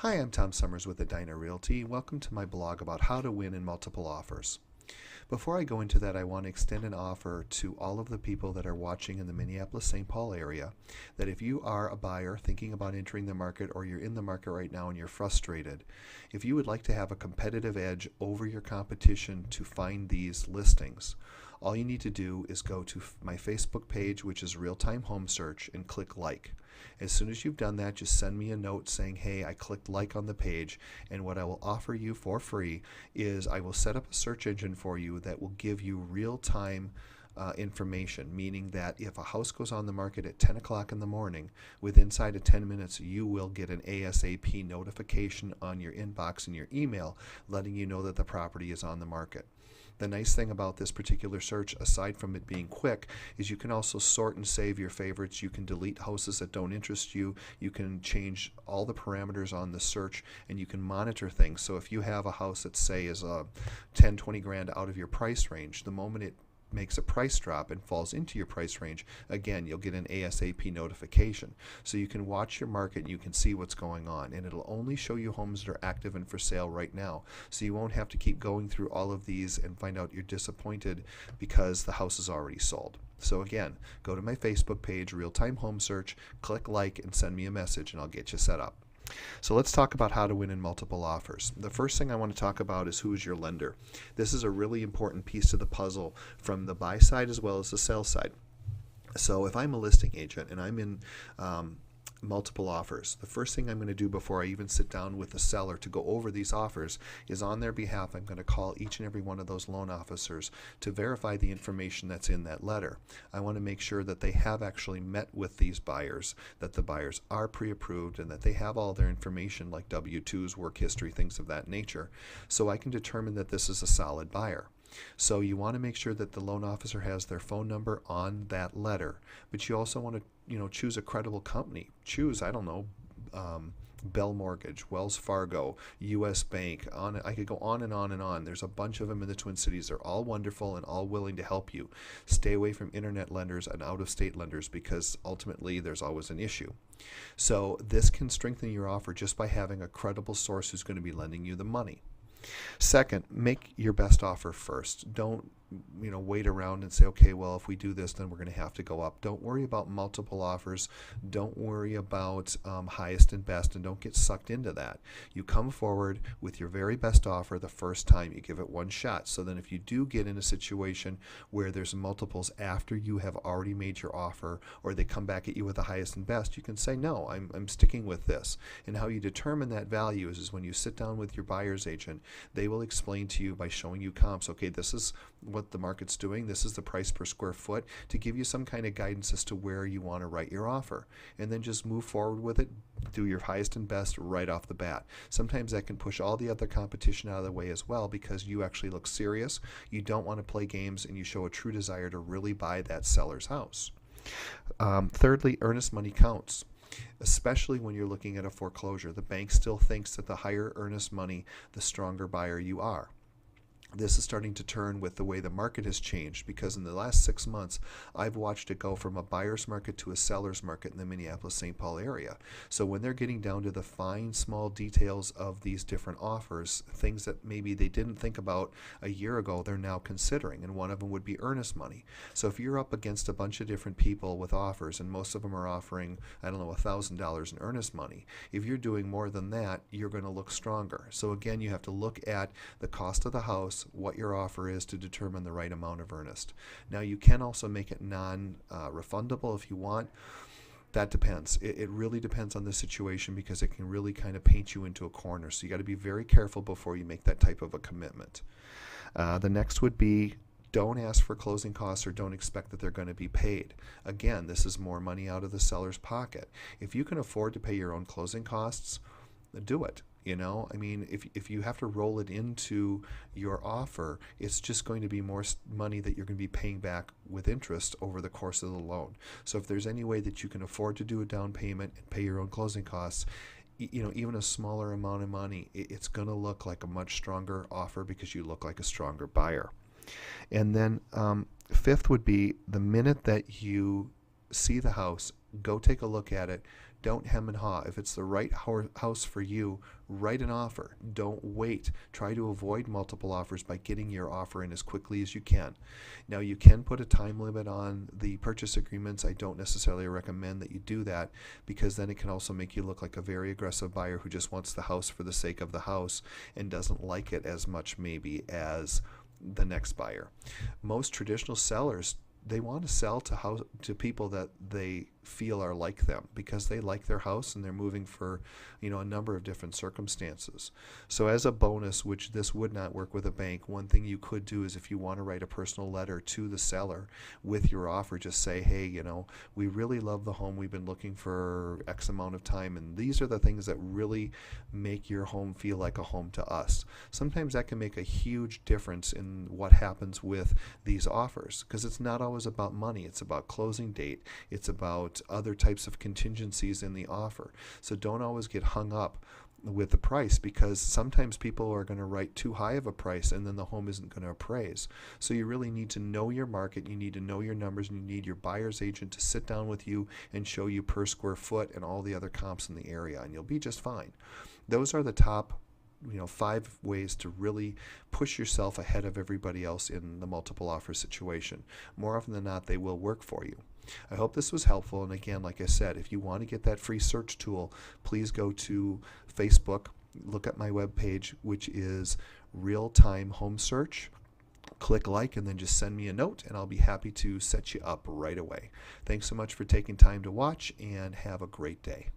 Hi, I'm Tom Sommers with Edina Realty. Welcome to my blog about how to win in multiple offers. Before I go into that, I want to extend an offer to all of the people that are watching in the Minneapolis-St. Paul area that if you are a buyer thinking about entering the market or you're in the market right now and you're frustrated, if you would like to have a competitive edge over your competition to find these listings, all you need to do is go to my Facebook page, which is Real Time Home Search, and click like. As soon as you've done that, just send me a note saying, hey, I clicked like on the page, and what I will offer you for free is I will set up a search engine for you that will give you real-time information, meaning that if a house goes on the market at 10 o'clock in the morning, within inside of 10 minutes you will get an ASAP notification on your inbox and your email letting you know that the property is on the market. The nice thing about this particular search, aside from it being quick, is you can also sort and save your favorites. You can delete houses that don't interest you. You can change all the parameters on the search, and you can monitor things. So if you have a house that, say, is 10, 20 grand out of your price range, the moment it makes a price drop and falls into your price range, again, you'll get an ASAP notification. So you can watch your market and you can see what's going on, and it'll only show you homes that are active and for sale right now. So you won't have to keep going through all of these and find out you're disappointed because the house is already sold. So again, go to my Facebook page, Real Time Home Search, click like and send me a message and I'll get you set up. So let's talk about how to win in multiple offers. The first thing I want to talk about is who is your lender. This is a really important piece of the puzzle from the buy side as well as the sell side. So if I'm a listing agent and I'm in multiple offers, the first thing I'm going to do before I even sit down with the seller to go over these offers is on their behalf I'm going to call each and every one of those loan officers to verify the information that's in that letter. I want to make sure that they have actually met with these buyers, that the buyers are pre-approved, and that they have all their information like W-2s, work history, things of that nature, so I can determine that this is a solid buyer. So you want to make sure that the loan officer has their phone number on that letter, but you also want to choose a credible company. Choose, I don't know, Bell Mortgage, Wells Fargo, U.S. Bank. I could go on and on and on. There's a bunch of them in the Twin Cities. They're all wonderful and all willing to help you. Stay away from internet lenders and out-of-state lenders because ultimately there's always an issue. So this can strengthen your offer just by having a credible source who's going to be lending you the money. Second, make your best offer first. Don't wait around and say, okay, well, if we do this, then we're going to have to go up. Don't worry about multiple offers. Don't worry about highest and best, and don't get sucked into that. You come forward with your very best offer the first time. You give it one shot. So then if you do get in a situation where there's multiples after you have already made your offer, or they come back at you with the highest and best, you can say, no, I'm sticking with this. And how you determine that value is when you sit down with your buyer's agent, they will explain to you by showing you comps, okay, this is what the market's doing, this is the price per square foot, to give you some kind of guidance as to where you want to write your offer. And then just move forward with it, do your highest and best right off the bat. Sometimes that can push all the other competition out of the way as well because you actually look serious, you don't want to play games, and you show a true desire to really buy that seller's house. Thirdly, earnest money counts. Especially when you're looking at a foreclosure. The bank still thinks that the higher earnest money, the stronger buyer you are. This is starting to turn with the way the market has changed, because in the last 6 months I've watched it go from a buyer's market to a seller's market in the Minneapolis-St. Paul area. So when they're getting down to the fine small details of these different offers, things that maybe they didn't think about a year ago, they're now considering, and one of them would be earnest money. So if you're up against a bunch of different people with offers and most of them are offering, I don't know, $1,000 in earnest money, if you're doing more than that, you're going to look stronger. So again, you have to look at the cost of the house, what your offer is, to determine the right amount of earnest. Now you can also make it non-refundable if you want. That depends. It really depends on the situation because it can really kind of paint you into a corner. So you got to be very careful before you make that type of a commitment. The next would be, don't ask for closing costs or don't expect that they're going to be paid. Again, this is more money out of the seller's pocket. If you can afford to pay your own closing costs, do it. I mean, if you have to roll it into your offer, it's just going to be more money that you're going to be paying back with interest over the course of the loan. So if there's any way that you can afford to do a down payment and pay your own closing costs, even a smaller amount of money, it's going to look like a much stronger offer because you look like a stronger buyer. And then fifth would be, the minute that you see the house, Go take a look at it. Don't hem and haw. If it's the right house for you, write an offer. Don't wait. Try to avoid multiple offers by getting your offer in as quickly as you can. Now, you can put a time limit on the purchase agreements. I don't necessarily recommend that you do that, because then it can also make you look like a very aggressive buyer who just wants the house for the sake of the house and doesn't like it as much maybe as the next buyer. Most traditional sellers, they want to sell to people that they feel are like them, because they like their house and they're moving for a number of different circumstances. So as a bonus, which this would not work with a bank, one thing you could do is, if you want to write a personal letter to the seller with your offer, just say, hey, we really love the home, we've been looking for X amount of time, and these are the things that really make your home feel like a home to us. Sometimes that can make a huge difference in what happens with these offers, because it's not always about money. It's about closing date. It's about other types of contingencies in the offer. So don't always get hung up with the price, because sometimes people are going to write too high of a price and then the home isn't going to appraise. So you really need to know your market, you need to know your numbers, and you need your buyer's agent to sit down with you and show you per square foot and all the other comps in the area, and you'll be just fine. Those are the top 5 ways to really push yourself ahead of everybody else in the multiple offer situation. More often than not, they will work for you. I hope this was helpful, and again, like I said, if you want to get that free search tool, please go to Facebook, look at my webpage, which is Real Time Home Search. Click like and then just send me a note, and I'll be happy to set you up right away. Thanks so much for taking time to watch, and have a great day.